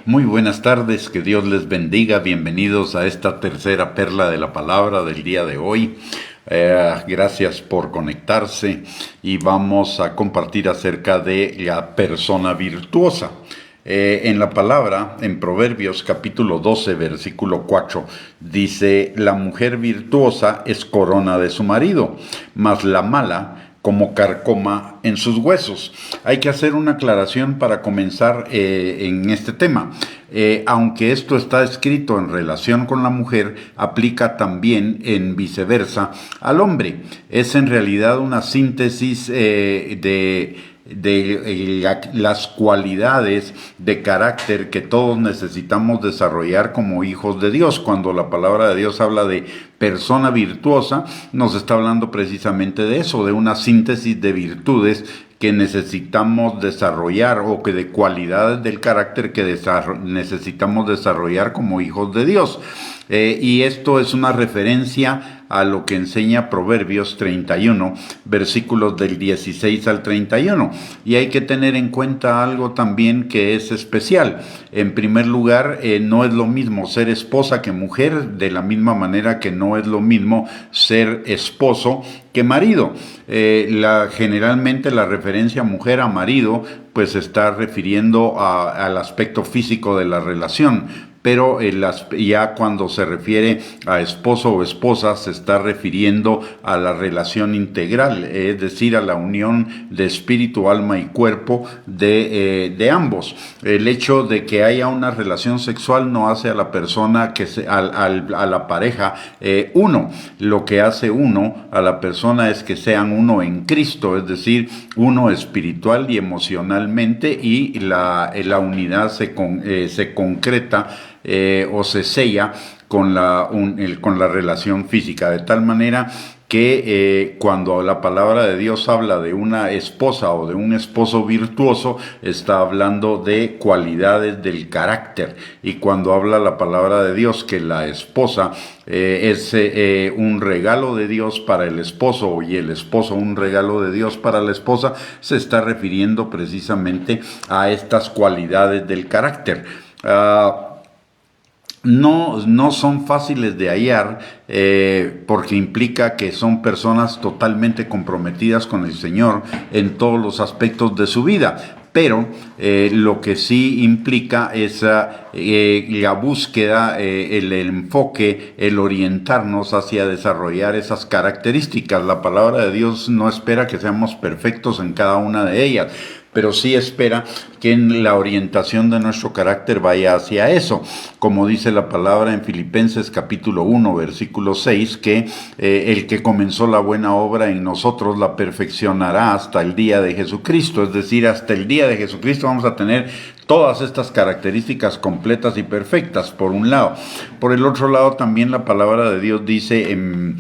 Muy buenas tardes, que Dios les bendiga. Bienvenidos a esta tercera perla de la palabra del día de hoy. Gracias por conectarse y vamos a compartir acerca de la persona virtuosa. En la palabra, en Proverbios capítulo 12, versículo 4, dice: la mujer virtuosa es corona de su marido, mas la mala como carcoma en sus huesos. Hay que hacer una aclaración para comenzar en este tema. Aunque esto está escrito en relación con la mujer, aplica también en viceversa al hombre. Es en realidad una síntesis de las cualidades de carácter que todos necesitamos desarrollar como hijos de Dios. Cuando la palabra de Dios habla de persona virtuosa, nos está hablando precisamente de eso, de una síntesis de virtudes que necesitamos desarrollar, o que de cualidades del carácter que necesitamos desarrollar como hijos de Dios. Y esto es una referencia a lo que enseña Proverbios 31, versículos del 16 al 31. Y hay que tener en cuenta algo también que es especial. En primer lugar, no es lo mismo ser esposa que mujer, de la misma manera que no es lo mismo ser esposo que marido. Generalmente la referencia mujer a marido pues se está refiriendo al aspecto físico de la relación. Pero ya cuando se refiere a esposo o esposa se está refiriendo a la relación integral, es decir, a la unión de espíritu, alma y cuerpo de ambos. El hecho de que haya una relación sexual no hace a la persona, a la pareja, uno. Lo que hace uno a la persona es que sean uno en Cristo, es decir, uno espiritual y emocionalmente, y la unidad se concreta o se sella con la relación física, de tal manera que cuando la palabra de Dios habla de una esposa o de un esposo virtuoso, está hablando de cualidades del carácter. Y cuando habla la palabra de Dios que la esposa es un regalo de Dios para el esposo, y el esposo un regalo de Dios para la esposa, se está refiriendo precisamente a estas cualidades del carácter. No son fáciles de hallar, porque implica que son personas totalmente comprometidas con el Señor en todos los aspectos de su vida. Pero lo que sí implica es la búsqueda, el enfoque, el orientarnos hacia desarrollar esas características. La palabra de Dios no espera que seamos perfectos en cada una de ellas, pero sí espera que en la orientación de nuestro carácter vaya hacia eso. Como dice la palabra en Filipenses capítulo 1, versículo 6, que el que comenzó la buena obra en nosotros la perfeccionará hasta el día de Jesucristo. Es decir, hasta el día de Jesucristo vamos a tener todas estas características completas y perfectas, por un lado. Por el otro lado, también la palabra de Dios dice en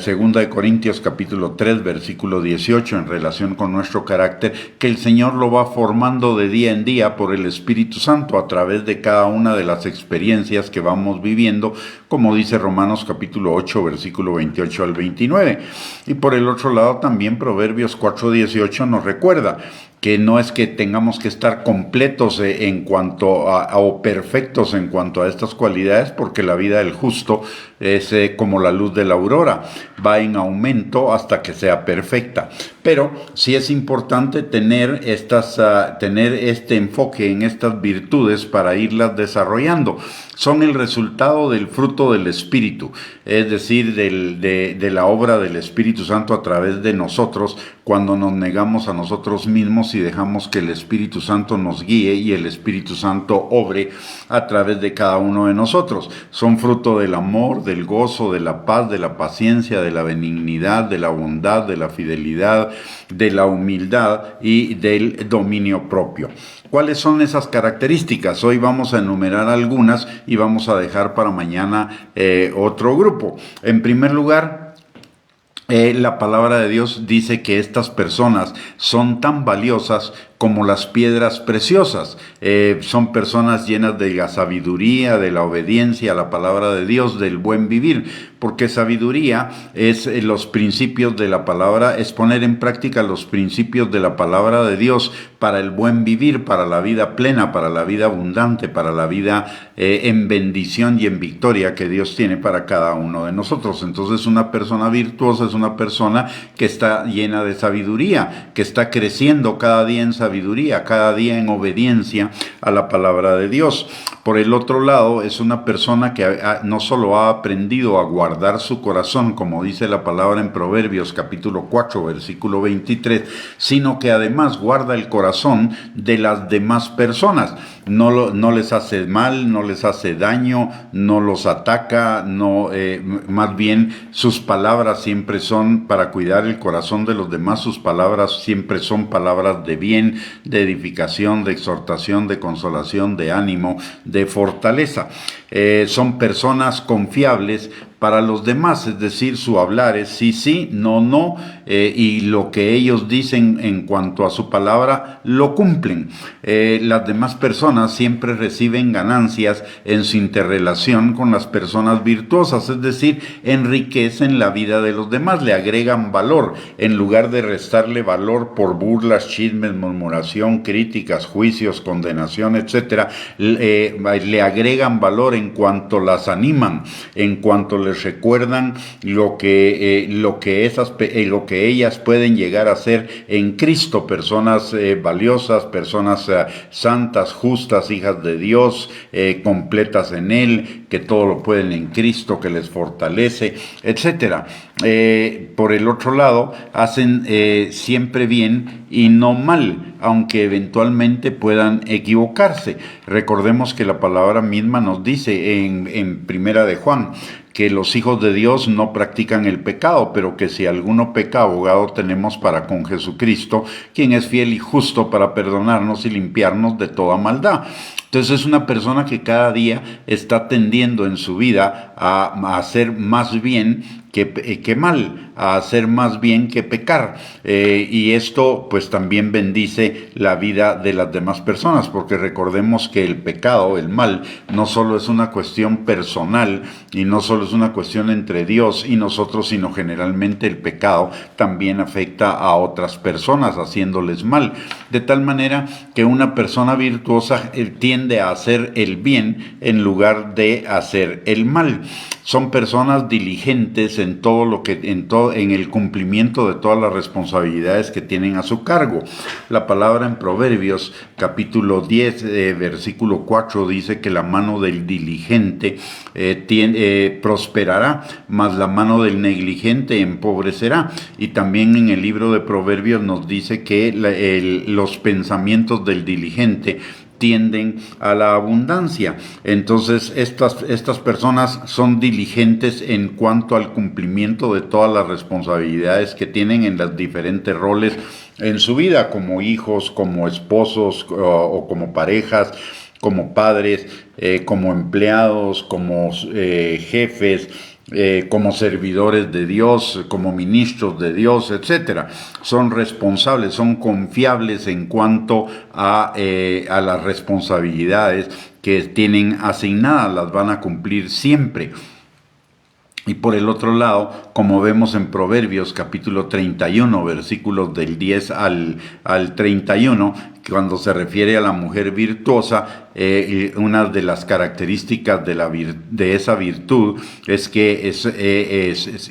Segunda de Corintios capítulo 3 versículo 18, en relación con nuestro carácter, que el Señor lo va formando de día en día por el Espíritu Santo a través de cada una de las experiencias que vamos viviendo, como dice Romanos capítulo 8 versículo 28 al 29. Y por el otro lado también Proverbios 4:18 nos recuerda que no es que tengamos que estar completos en cuanto o perfectos en cuanto a estas cualidades, porque la vida del justo es como la luz de la aurora, va en aumento hasta que sea perfecta. Pero sí es importante tener este enfoque en estas virtudes para irlas desarrollando. Son el resultado del fruto del Espíritu, es decir, de la obra del Espíritu Santo a través de nosotros, cuando nos negamos a nosotros mismos y dejamos que el Espíritu Santo nos guíe y el Espíritu Santo obre a través de cada uno de nosotros. Son fruto del amor, del gozo, de la paz, de la paciencia, de la benignidad, de la bondad, de la fidelidad, de la humildad y del dominio propio. ¿Cuáles son esas características? Hoy vamos a enumerar algunas y vamos a dejar para mañana otro grupo. En primer lugar, la palabra de Dios dice que estas personas son tan valiosas como las piedras preciosas. Son personas llenas de la sabiduría, de la obediencia a la palabra de Dios, del buen vivir, porque sabiduría es los principios de la palabra, es poner en práctica los principios de la palabra de Dios para el buen vivir, para la vida plena, para la vida abundante, para la vida en bendición y en victoria que Dios tiene para cada uno de nosotros. Entonces, una persona virtuosa es una persona que está llena de sabiduría, que está creciendo cada día en sabiduría, cada día en obediencia a la palabra de Dios. Por el otro lado, es una persona que no solo ha aprendido a guardar su corazón, como dice la palabra en Proverbios capítulo 4, versículo 23, sino que además guarda el corazón de las demás personas. No les hace mal, no les hace daño, no los ataca, más bien sus palabras siempre son para cuidar el corazón de los demás. Sus palabras siempre son palabras de bien, de edificación, de exhortación, de consolación, de ánimo, de fortaleza. Son personas confiables para los demás, es decir, su hablar es sí, sí, no, no, y lo que ellos dicen en cuanto a su palabra lo cumplen. Las demás personas siempre reciben ganancias en su interrelación con las personas virtuosas, es decir, enriquecen la vida de los demás, le agregan valor, en lugar de restarle valor por burlas, chismes, murmuración, críticas, juicios, condenación, etcétera, le agregan valor en cuanto las animan, en cuanto les recuerdan lo que ellas pueden llegar a ser en Cristo, personas valiosas, personas santas, justas, hijas de Dios, completas en Él, que todo lo pueden en Cristo, que les fortalece, etcétera. Por el otro lado, hacen siempre bien y no mal, aunque eventualmente puedan equivocarse. Recordemos que la palabra misma nos dice en Primera de Juan que los hijos de Dios no practican el pecado, pero que si alguno peca, abogado tenemos para con Jesucristo, quien es fiel y justo para perdonarnos y limpiarnos de toda maldad. Entonces es una persona que cada día está tendiendo en su vida a hacer más bien que mal, a hacer más bien que pecar, y esto pues también bendice la vida de las demás personas, porque recordemos que el pecado, el mal, no solo es una cuestión personal y no solo es una cuestión entre Dios y nosotros, sino generalmente el pecado también afecta a otras personas haciéndoles mal, de tal manera que una persona virtuosa tiende a hacer el bien en lugar de hacer el mal. Son personas diligentes en el cumplimiento de todas las responsabilidades que tienen a su cargo. La palabra en Proverbios capítulo 10, versículo 4 dice que la mano del diligente prosperará, mas la mano del negligente empobrecerá. Y también en el libro de Proverbios nos dice que los pensamientos del diligente tienden a la abundancia. Entonces estas personas son diligentes en cuanto al cumplimiento de todas las responsabilidades que tienen en los diferentes roles en su vida, como hijos, como esposos o como parejas, como padres, como empleados, como jefes, como servidores de Dios, como ministros de Dios, etcétera. Son responsables, son confiables en cuanto a las responsabilidades que tienen asignadas, las van a cumplir siempre. Y por el otro lado, como vemos en Proverbios capítulo 31, versículos del 10 al 31, cuando se refiere a la mujer virtuosa, una de las características de esa virtud es que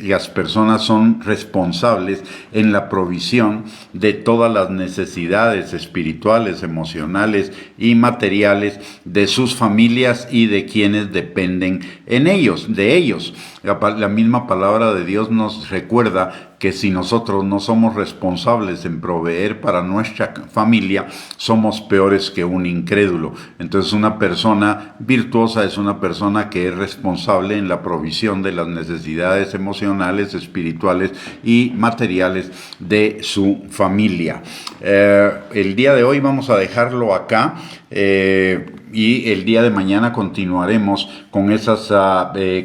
las personas son responsables en la provisión de todas las necesidades espirituales, emocionales y materiales de sus familias y de quienes dependen de ellos. La misma palabra de Dios nos recuerda que si nosotros no somos responsables en proveer para nuestra familia, somos peores que un incrédulo. Entonces una persona virtuosa es una persona que es responsable en la provisión de las necesidades emocionales, espirituales y materiales de su familia. El día de hoy vamos a dejarlo acá. y el día de mañana continuaremos con esas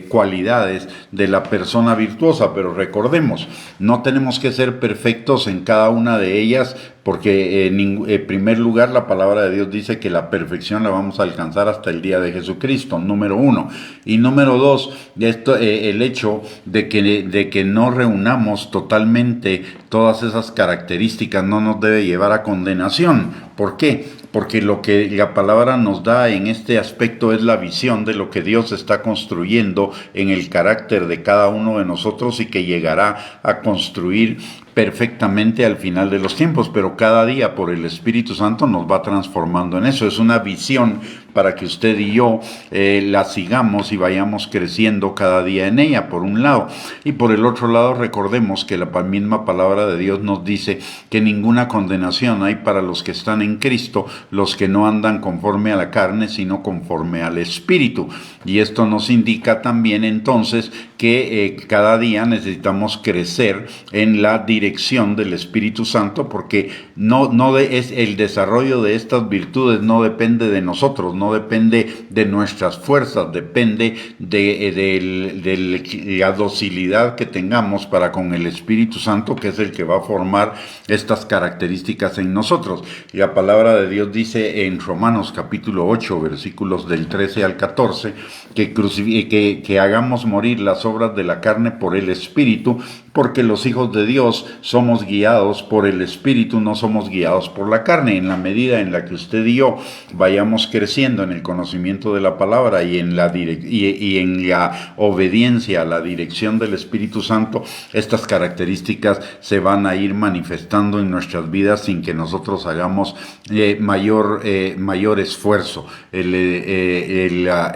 cualidades de la persona virtuosa, pero recordemos, no tenemos que ser perfectos en cada una de ellas, porque en primer lugar la palabra de Dios dice que la perfección la vamos a alcanzar hasta el día de Jesucristo, número uno. Y número dos, el hecho de que no reunamos totalmente todas esas características no nos debe llevar a condenación. ¿Por qué? Porque lo que la palabra nos da en este aspecto es la visión de lo que Dios está construyendo en el carácter de cada uno de nosotros y que llegará a construir perfectamente al final de los tiempos, pero cada día por el Espíritu Santo nos va transformando en eso. Es una visión para que usted y yo la sigamos y vayamos creciendo cada día en ella, por un lado. Y por el otro lado, recordemos que la misma palabra de Dios nos dice que ninguna condenación hay para los que están en Cristo, los que no andan conforme a la carne, sino conforme al Espíritu. Y esto nos indica también entonces que cada día necesitamos crecer en la dirección del Espíritu Santo, porque es el desarrollo de estas virtudes no depende de nosotros, no depende de nuestras fuerzas, depende de la docilidad que tengamos para con el Espíritu Santo, que es el que va a formar estas características en nosotros. Y la palabra de Dios dice en Romanos capítulo 8, versículos del 13 al 14, que hagamos morir las obras de la carne por el Espíritu, porque los hijos de Dios somos guiados por el Espíritu, no somos guiados por la carne. En la medida en la que usted y yo vayamos creciendo en el conocimiento de la palabra y en la obediencia a la dirección del Espíritu Santo, estas características se van a ir manifestando en nuestras vidas sin que nosotros hagamos mayor esfuerzo. El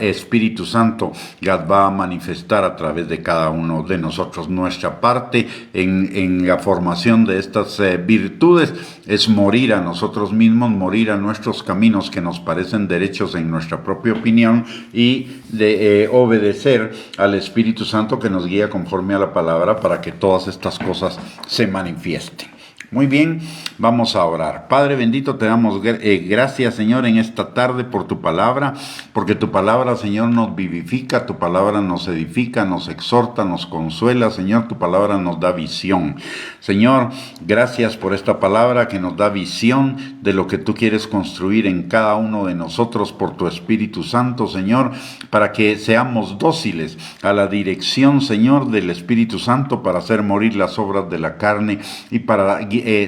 Espíritu Santo las va a manifestar a través de cada uno de nosotros. Nuestra parte en la formación de estas virtudes es morir a nosotros mismos, morir a nuestros caminos que nos parecen derechos en nuestra propia opinión, y de obedecer al Espíritu Santo que nos guía conforme a la palabra para que todas estas cosas se manifiesten. Muy bien, vamos a orar. Padre bendito, te damos gracias, Señor, en esta tarde por tu palabra, porque tu palabra, Señor, nos vivifica, tu palabra nos edifica, nos exhorta, nos consuela, Señor, tu palabra nos da visión. Señor, gracias por esta palabra que nos da visión de lo que tú quieres construir en cada uno de nosotros por tu Espíritu Santo, Señor, para que seamos dóciles a la dirección, Señor, del Espíritu Santo, para hacer morir las obras de la carne y para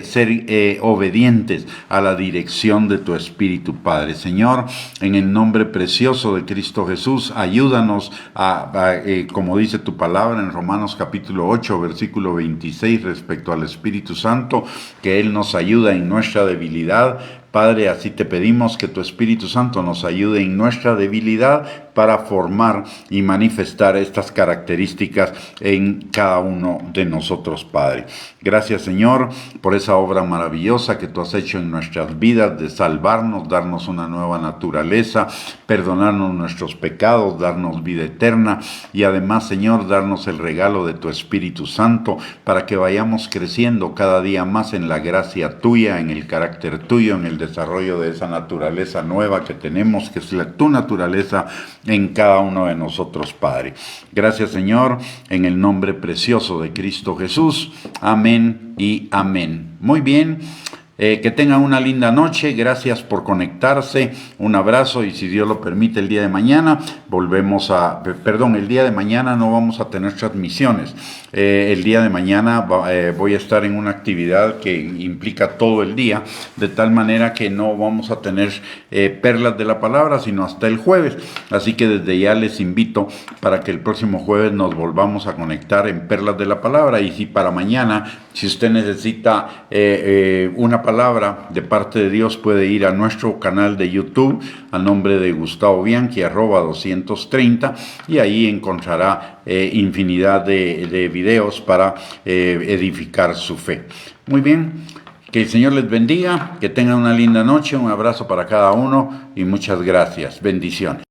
ser obedientes a la dirección de tu Espíritu, Padre. Señor, en el nombre precioso de Cristo Jesús, ayúdanos como dice tu palabra en Romanos capítulo 8, versículo 26, respecto al Espíritu Santo, que Él nos ayuda en nuestra debilidad. Padre, así te pedimos que tu Espíritu Santo nos ayude en nuestra debilidad para formar y manifestar estas características en cada uno de nosotros, Padre. Gracias, Señor, por esa obra maravillosa que tú has hecho en nuestras vidas de salvarnos, darnos una nueva naturaleza, perdonarnos nuestros pecados, darnos vida eterna y además, Señor, darnos el regalo de tu Espíritu Santo para que vayamos creciendo cada día más en la gracia tuya, en el carácter tuyo, en el desarrollo de esa naturaleza nueva que tenemos, que es tu naturaleza en cada uno de nosotros, Padre. Gracias, Señor, en el nombre precioso de Cristo Jesús. Amén y amén. Muy bien. Que tengan una linda noche, gracias por conectarse, un abrazo, y si Dios lo permite el día de mañana el día de mañana no vamos a tener transmisiones. El día de mañana voy a estar en una actividad que implica todo el día, de tal manera que no vamos a tener perlas de la palabra sino hasta el jueves, así que desde ya les invito para que el próximo jueves nos volvamos a conectar en perlas de la palabra. Y si para mañana, si usted necesita una palabra de parte de Dios, puede ir a nuestro canal de YouTube a nombre de Gustavo Bianchi @230, y ahí encontrará infinidad de videos para edificar su fe. Muy bien, que el Señor les bendiga, que tengan una linda noche, un abrazo para cada uno y muchas gracias. Bendiciones.